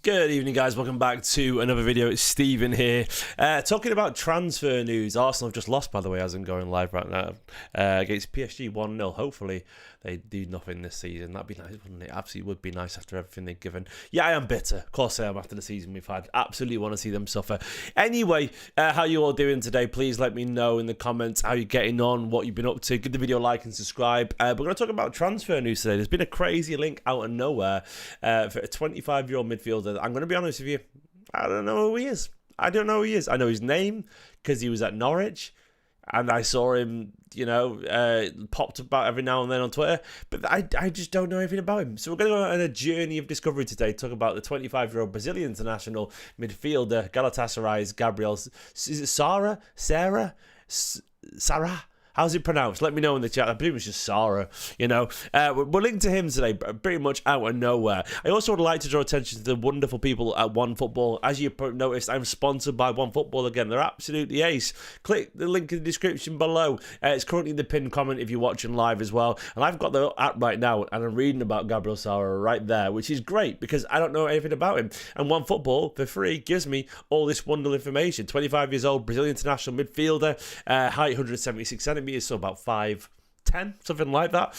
Good evening, guys. Welcome back to another video. It's Stephen here. Talking about transfer news. Arsenal have just lost, by the way, as I'm going live right now, against PSG 1-0. Hopefully, they do nothing this season. That'd be nice, wouldn't it? Absolutely would be nice after everything they've given. Yeah, I am bitter. Of course I am after the season we've had. Absolutely want to see them suffer. Anyway, how you all doing today? Please let me know in the comments how you're getting on, what you've been up to. Give the video a like and subscribe. We're going to talk about transfer news today. There's been a crazy link out of nowhere for a 25-year-old midfielder. I'm going to be honest with you, I don't know who he is. I don't know who he is. I know his name because he was at Norwich and I saw him, popped about every now and then on Twitter, but I just don't know anything about him. So we're going to go on a journey of discovery today, talk about the 25-year-old Brazilian international midfielder, Galatasaray's Gabriel, is it Sara? Sarah? Sarah? How's it pronounced? Let me know in the chat. I believe it's just Sara, We're linked to him today, pretty much out of nowhere. I also would like to draw attention to the wonderful people at OneFootball. As you noticed, I'm sponsored by OneFootball again. They're absolutely ace. Click the link in the description below. It's currently in the pinned comment if you're watching live as well. And I've got the app right now, and I'm reading about Gabriel Sara right there, which is great because I don't know anything about him. And OneFootball, for free, gives me all this wonderful information. 25 years old, Brazilian international midfielder, height 176 centimetres. So about 5'10", something like that.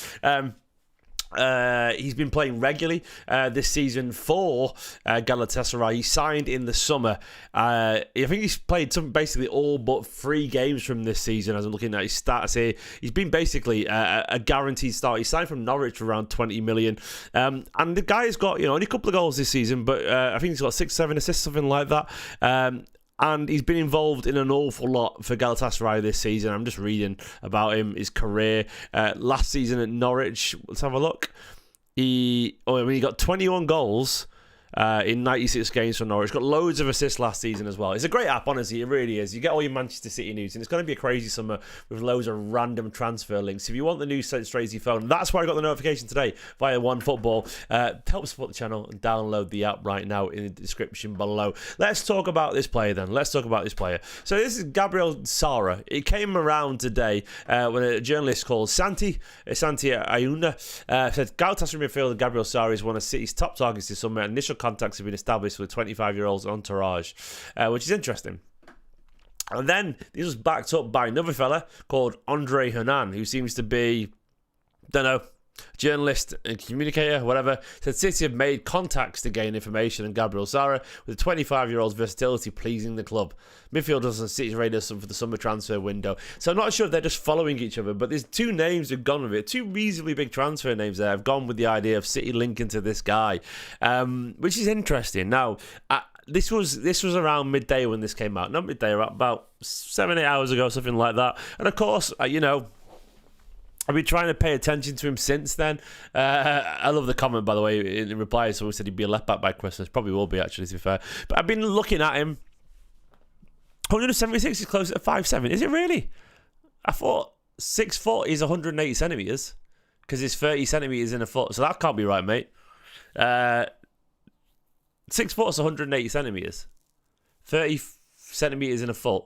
He's been playing regularly this season for Galatasaray. He signed in the summer. I think he's played basically all but 3 games from this season. As I'm looking at his stats here, he's been basically a guaranteed start. He signed from Norwich for around 20 million, and the guy's got only a couple of goals this season, but I think he's got 6-7 assists, something like that. And he's been involved in an awful lot for Galatasaray this season. I'm just reading about him, his career. Last season at Norwich, let's have a look. He got 21 goals in 96 games for Norwich. Got loads of assists last season as well. It's a great app, honestly. It really is. You get all your Manchester City news, and it's going to be a crazy summer with loads of random transfer links. If you want the news sent straight to your phone, that's why I got the notification today via OneFootball. Help support the channel and download the app right now in the description below. Let's talk about this player then. So this is Gabriel Sara. It came around today when a journalist called Santi Ayuna said Galatasaray midfielder Gabriel Sara is one of City's top targets this summer. Initial contacts have been established with 25-year-old's entourage, which is interesting. And then this was backed up by another fella called Andre Hernan, who seems to be, journalist and communicator, whatever. Said City have made contacts to gain information on Gabriel Sara, with the 25-year-old's versatility pleasing the club. Midfielders on City's radar for the summer transfer window. So I'm not sure if they're just following each other, but there's 2 names who've gone with it. 2 reasonably big transfer names there have gone with the idea of City linking to this guy, which is interesting. Now, this was around midday when this came out. Not midday, about 7-8 hours ago, something like that. And of course, I've been trying to pay attention to him since then. I love the comment, by the way, in reply. Someone said he'd be a left back by Christmas. Probably will be, actually, to be fair. But I've been looking at him. 176 is closer to 5'7". Is it really? I thought 6 foot is 180 centimetres because it's 30 centimetres in a foot. So that can't be right, mate. 6 foot is 180 centimetres. 30 centimetres in a foot.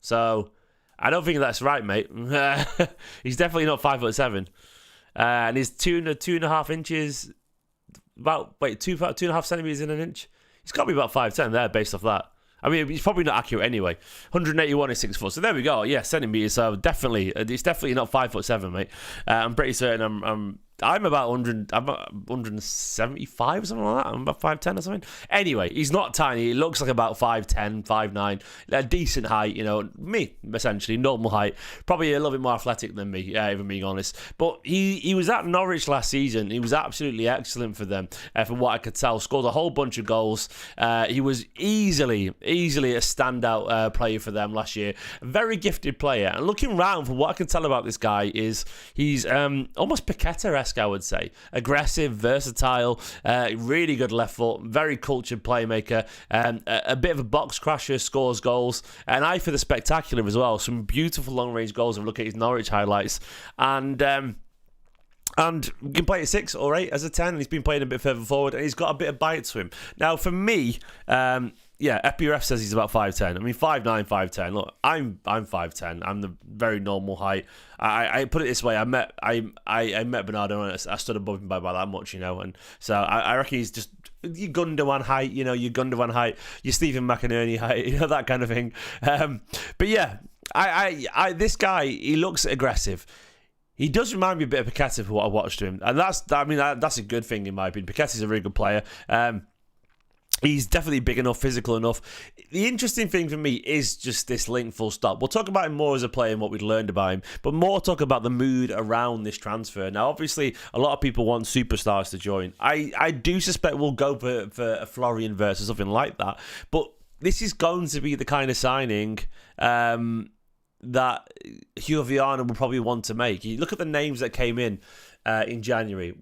So I don't think that's right, mate. He's definitely not 5'7", and he's 2.5 inches. About 2.5 centimeters in an inch. He's got to be about 5'10" there, based off that. I mean, he's probably not accurate anyway. 181 is 6 foot, so there we go. Yeah, centimeters. So definitely, it's definitely not 5'7", mate. I'm pretty certain I'm about 100. I'm about 175 or something like that. I'm about 5'10" or something. Anyway, he's not tiny. He looks like about 5'10", 5'9", a decent height. Me essentially normal height. Probably a little bit more athletic than me, if I'm being honest. But he was at Norwich last season. He was absolutely excellent for them, from what I could tell. Scored a whole bunch of goals. He was easily a standout player for them last year. A very gifted player. And looking around, from what I can tell about this guy, is he's almost Paqueta-esque, I would say. Aggressive, versatile, really good left foot, very cultured playmaker, a bit of a box crasher, scores goals, an eye for the spectacular as well. Some beautiful long-range goals. I've looked at his Norwich highlights, and he can play at 6 or 8 as a 10, and he's been playing a bit further forward, and he's got a bit of bite to him. Now, for me, FPRF says he's about 5'10". I mean, 5'9", 5'10". Look, I'm 5'10". I'm the very normal height. I put it this way: I met Bernardo, and I stood above him by that much, and so I reckon he's just your Gundogan height, your Gundogan height, your Stephen McInerney height, that kind of thing. But yeah, I this guy, he looks aggressive. He does remind me a bit of Paqueta for what I watched him, and that's a good thing in my opinion. Paqueta's a really good player. He's definitely big enough, physical enough. The interesting thing for me is just this link, full stop. We'll talk about him more as a player and what we'd learned about him, but more talk about the mood around this transfer. Now, obviously, a lot of people want superstars to join. I do suspect we'll go for a Florian Wirtz or something like that, but this is going to be the kind of signing that Hugo Viana will probably want to make. You look at the names that came in January.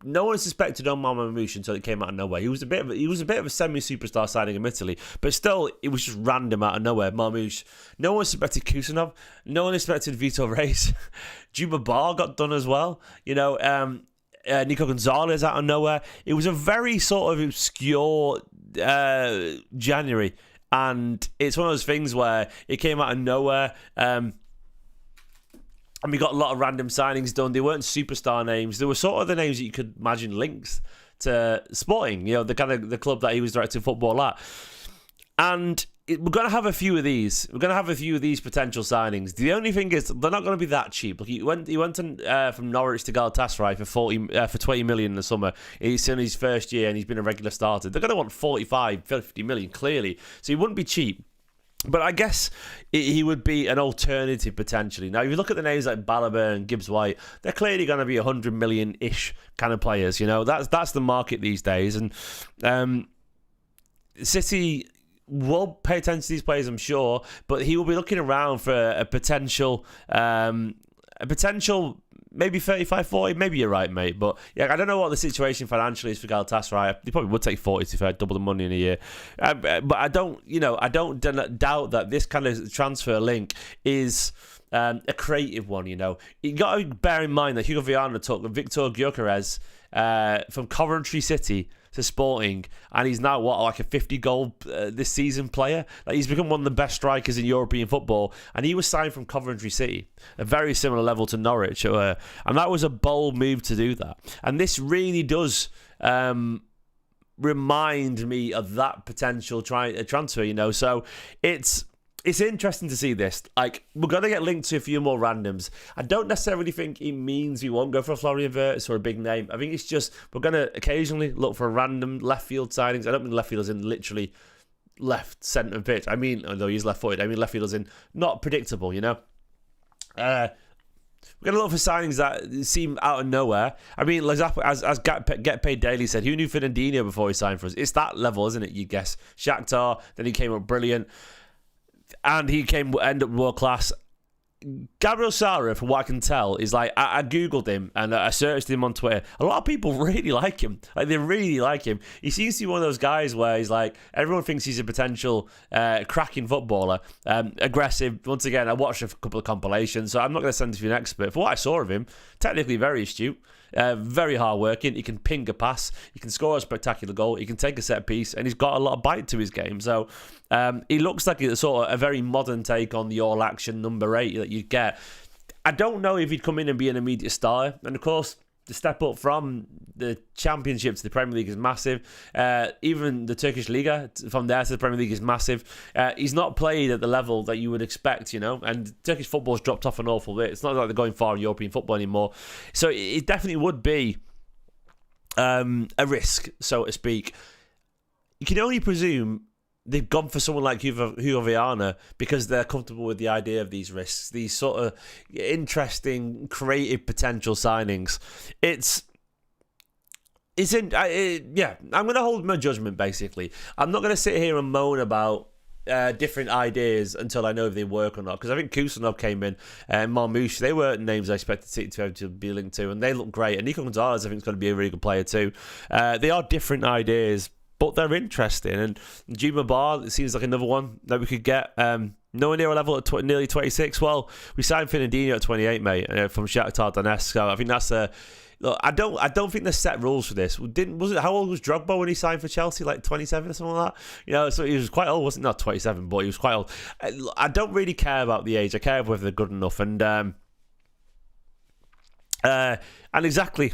No one suspected Omar Mamouche until it came out of nowhere. He was a bit of a semi-superstar signing, admittedly, but still, it was just random out of nowhere. Mamouche. No one suspected Kusanov. No one expected Vitor Reis. Juba Bar got done as well. Nico Gonzalez out of nowhere. It was a very sort of obscure January, and it's one of those things where it came out of nowhere. And we got a lot of random signings done. They weren't superstar names. They were sort of the names that you could imagine links to Sporting, the club that he was directing football at. And we're going to have a few of these. We're going to have a few of these potential signings. The only thing is, they're not going to be that cheap. Like he went from Norwich to Galatasaray for 20 million in the summer. He's in his first year and he's been a regular starter. They're going to want 45, 50 million, clearly. So he wouldn't be cheap. But I guess he would be an alternative potentially. Now, if you look at the names like Balaba and Gibbs-white, they're clearly going to be 100 million-ish kind of players. That's the market these days. And City will pay attention to these players, I'm sure, but he will be looking around for a potential maybe 35, 40. Maybe you're right, mate. But yeah, I don't know what the situation financially is for Galatasaray. They probably would take 40 if I had double the money in a year. But I don't doubt that this kind of transfer link is a creative one. You got to bear in mind that Hugo Viana took Victor Gyökeres from Coventry City to Sporting, and he's now like a 50-goal this season player. Like, he's become one of the best strikers in European football, and he was signed from Coventry City, a very similar level to Norwich, and that was a bold move to do that. And this really does remind me of that potential transfer. So it's interesting to see this. Like, we're going to get linked to a few more randoms. I don't necessarily think it means we won't go for a Florian Wirtz or a big name. I think it's just we're going to occasionally look for random left field signings. I don't mean left fielders in literally left centre pitch. I mean, although he's left footed, I mean left fielders in not predictable, We're going to look for signings that seem out of nowhere. I mean, as Get Paid Daily said, who knew Fernandinho before he signed for us? It's that level, isn't it, you guess? Shakhtar, then he came up brilliant. And he end up world class. Gabriel Sara, from what I can tell, is like, I googled him and I searched him on Twitter. A lot of people really like him. Like, they really like him. He seems to be one of those guys where he's like, everyone thinks he's a potential cracking footballer, aggressive. Once again, I watched a couple of compilations, so I'm not going to send it to an expert. For what I saw of him, technically very astute. Very hard working. He can ping a pass. He can score a spectacular goal. He can take a set piece, and he's got a lot of bite to his game. So he looks like a sort of a very modern take on the all-action number 8 that you get. I don't know if he'd come in and be an immediate starter. And of course, the step up from the Championship to the Premier League is massive. Even the Turkish Liga, from there to the Premier League, is massive. He's not played at the level that you would expect, and Turkish football's dropped off an awful bit. It's not like they're going far in European football anymore. So it definitely would be a risk, so to speak. You can only presume they've gone for someone like Hugo Viana because they're comfortable with the idea of these risks, these sort of interesting, creative potential signings. I'm going to hold my judgment, basically. I'm not going to sit here and moan about different ideas until I know if they work or not, because I think Kusanov came in and Marmouche, they were names I expected to be linked to, and they look great. And Nico Gonzalez, I think, is going to be a really good player too. They are different ideas, but they're interesting. And Juba Bar, it seems like another one that we could get. Nowhere near a level at nearly 26. Well, we signed Fernandinho at 28, mate, from Shakhtar Donetsk. So I think that's a... Look, I don't think there's set rules for this. How old was Drogba when he signed for Chelsea? Like 27 or something like that? So he was quite old, wasn't he? Not 27, but he was quite old. I don't really care about the age. I care whether they're good enough. And exactly...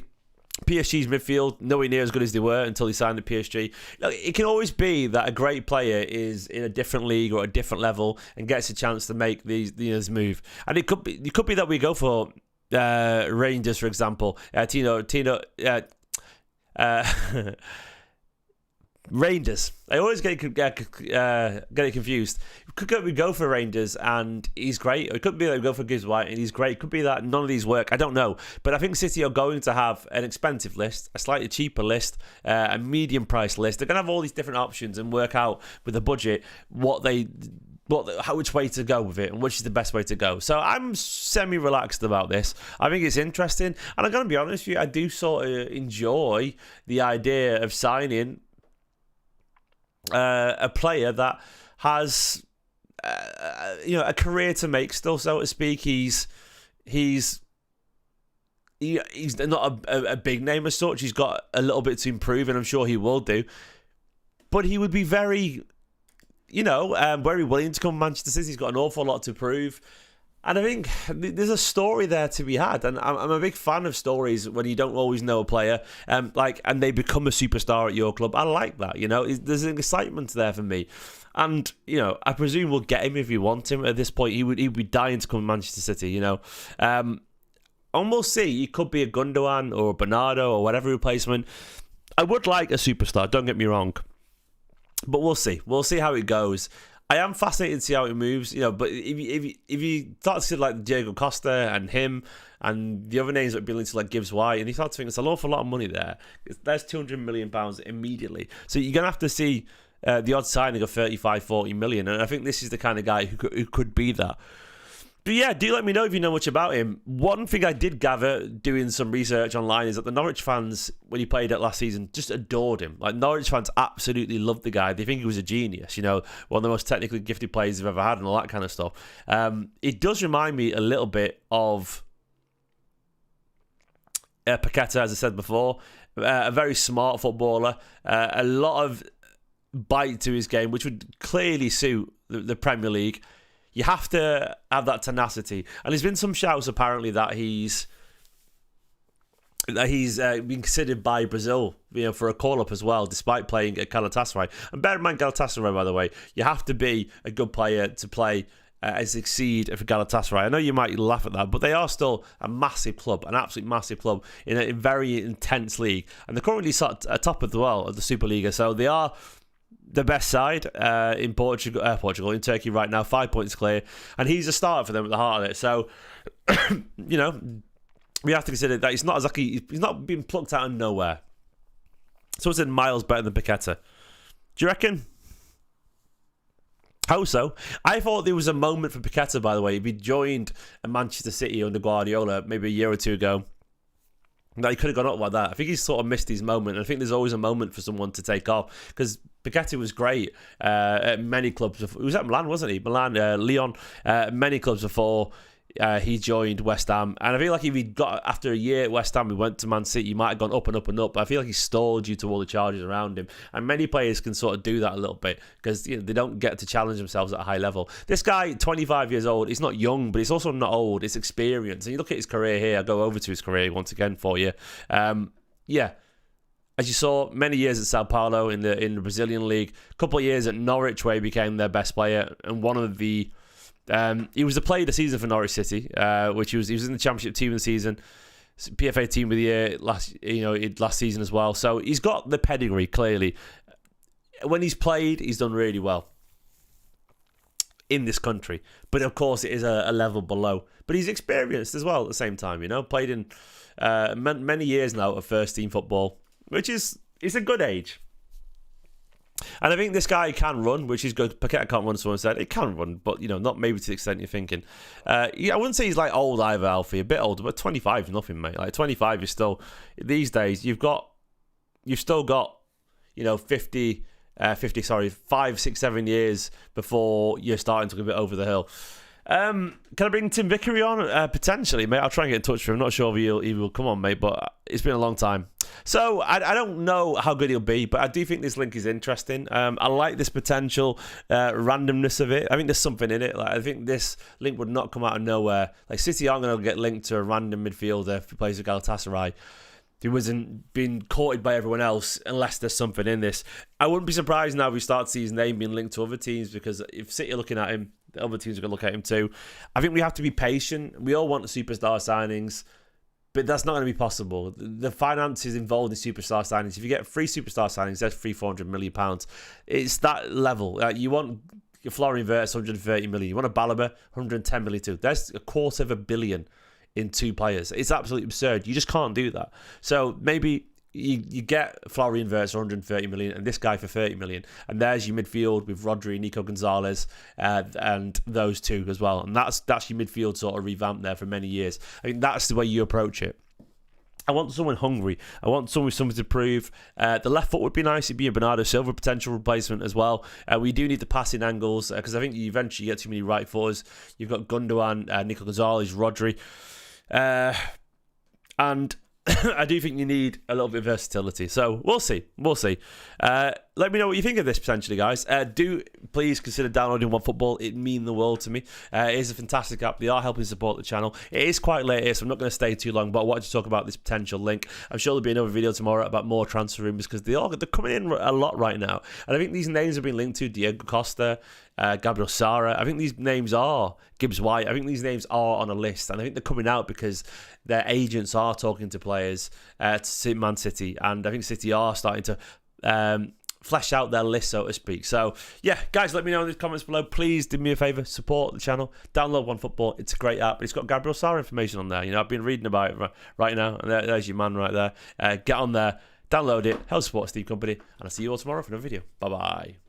PSG's midfield, nowhere near as good as they were until he signed at PSG. Look, it can always be that a great player is in a different league or a different level and gets a chance to make this move. And it could be that we go for Rangers, for example. Rangers. I always get it confused. We go for Rangers and he's great. It could be that we go for gibbs-white and he's great. It could be that none of these work. I don't know. But I think City are going to have an expensive list, a slightly cheaper list, a medium price list. They're going to have all these different options and work out with the budget which way to go with it and which is the best way to go. So I'm semi-relaxed about this. I think it's interesting. And I'm going to be honest with you, I do sort of enjoy the idea of signing a player that has a career to make still, so to speak. He's not a big name as such. He's got a little bit to improve, and I'm sure he will do. But he would be very willing to come to Manchester City. He's got an awful lot to prove. And I think there's a story there to be had. And I'm a big fan of stories when you don't always know a player, and they become a superstar at your club. I like that, There's an excitement there for me. And, I presume we'll get him if we want him. At this point, he'd be dying to come to Manchester City, And we'll see. He could be a Gundogan or a Bernardo or whatever replacement. I would like a superstar, don't get me wrong. But we'll see. We'll see how it goes. I am fascinated to see how it moves, but if you start to see like Diego Costa and him and the other names that are linked to like gibbs-white, and you start to think it's an awful lot of money there. There's £200 million immediately. So you're going to have to see the odd signing of 35, 40 million. And I think this is the kind of guy who could be that. But yeah, do let me know if you know much about him. One thing I did gather doing some research online is that the Norwich fans, when he played it last season, just adored him. Like, Norwich fans absolutely loved the guy. They think he was a genius, one of the most technically gifted players they've ever had and all that kind of stuff. It does remind me a little bit of Paqueta, as I said before. A very smart footballer. A lot of bite to his game, which would clearly suit the Premier League. You have to have that tenacity. And there's been some shouts apparently that he's been considered by Brazil, for a call-up as well, despite playing at Galatasaray. And bear in mind, Galatasaray, by the way, you have to be a good player to play and succeed for Galatasaray. I know you might laugh at that, but they are still a massive club, an absolute massive club in a very intense league. And they're currently top of the Superliga, so they are the best side in Portugal, in Turkey right now, 5 points clear, and he's a starter for them at the heart of it. So, we have to consider that he's not being plucked out of nowhere. So it's miles better than Paqueta. Do you reckon? How so? I thought there was a moment for Paqueta, by the way. If he joined Manchester City under Guardiola maybe a year or two ago, that he could have gone up like that. I think he's sort of missed his moment. And I think there's always a moment for someone to take off, because Paqueta was great at many clubs. He was at Milan, wasn't he? Milan, Lyon, many clubs before he joined West Ham. And I feel like if he got, after a year at West Ham, he went to Man City, he might have gone up and up and up. But I feel like he stalled due to all the charges around him. And many players can sort of do that a little bit, because they don't get to challenge themselves at a high level. This guy, 25 years old, he's not young, but he's also not old. It's experience. And you look at his career here. I'll go over to his career once again for you. As you saw, many years at Sao Paulo in the Brazilian league, a couple of years at Norwich where he became their best player, and one of the he was the player of the season for Norwich City, which he was in the Championship team of the season, PFA team of the year last season as well. So he's got the pedigree clearly. When he's played, he's done really well in this country, but of course it is a level below. But he's experienced as well at the same time. Played in many years now of first team football, which is a good age. And I think this guy can run, which is good. Paqueta can't run, someone said. He can run, but, not maybe to the extent you're thinking. I wouldn't say he's like old either, Alfie. A bit older, but 25 is nothing, mate. Like 25 is still, these days, you've still got, 5, 6, 7 years before you're starting to go a bit over the hill. Can I bring Tim Vickery on? Potentially, mate. I'll try and get in touch with him. I'm not sure if he will come on, mate, but it's been a long time. So, I don't know how good he'll be, but I do think this link is interesting. I like this potential randomness of it. I think there's something in it. Like, I think this link would not come out of nowhere. Like, City aren't going to get linked to a random midfielder who plays with Galatasaray. who wasn't being courted by everyone else unless there's something in this. I wouldn't be surprised now if we start to see his name being linked to other teams, because if City are looking at him, the other teams are going to look at him too. I think we have to be patient. We all want the superstar signings, but that's not going to be possible. The finances involved in superstar signings, if you get 3 superstar signings, that's £300-400 million. It's that level. You want your Florian Wirtz, 130 million. You want a Balaba, 110 million too. There's $250 million in 2 players. It's absolutely absurd. You just can't do that. So maybe you get Florian Wirtz for 130 million and this guy for 30 million, and there's your midfield with Rodri, Nico Gonzalez, and those 2 as well. And that's your midfield sort of revamped there for many years. I think that's the way you approach it. I want someone hungry. I want someone with something to prove. The left foot would be nice. It'd be a Bernardo Silva potential replacement as well. We do need the passing angles, because I think you eventually get too many right footers. You've got Gundogan, Nico Gonzalez, Rodri. And I do think you need a little bit of versatility. So we'll see. Let me know what you think of this potentially, guys. Do please consider downloading OneFootball. It'd mean the world to me. It is a fantastic app. They are helping support the channel. It is quite late here, so I'm not going to stay too long, but I wanted to talk about this potential link. I'm sure there'll be another video tomorrow about more transfer rumours, because they're coming in a lot right now. And I think these names have been linked to Diego Costa, Gabriel Sara. I think these names are gibbs-white. I think these names are on a list, and I think they're coming out because their agents are talking to players to Man City, and I think City are starting to flesh out their list, so to speak. So yeah, guys, let me know in the comments below. Please do me a favour, support the channel, download OneFootball. It's a great app. It's got Gabriel Sara information on there. You know, I've been reading about it right now, and there's your man right there. Get on there, download it, help support Esteemed Kompany, and I'll see you all tomorrow for another video. Bye bye.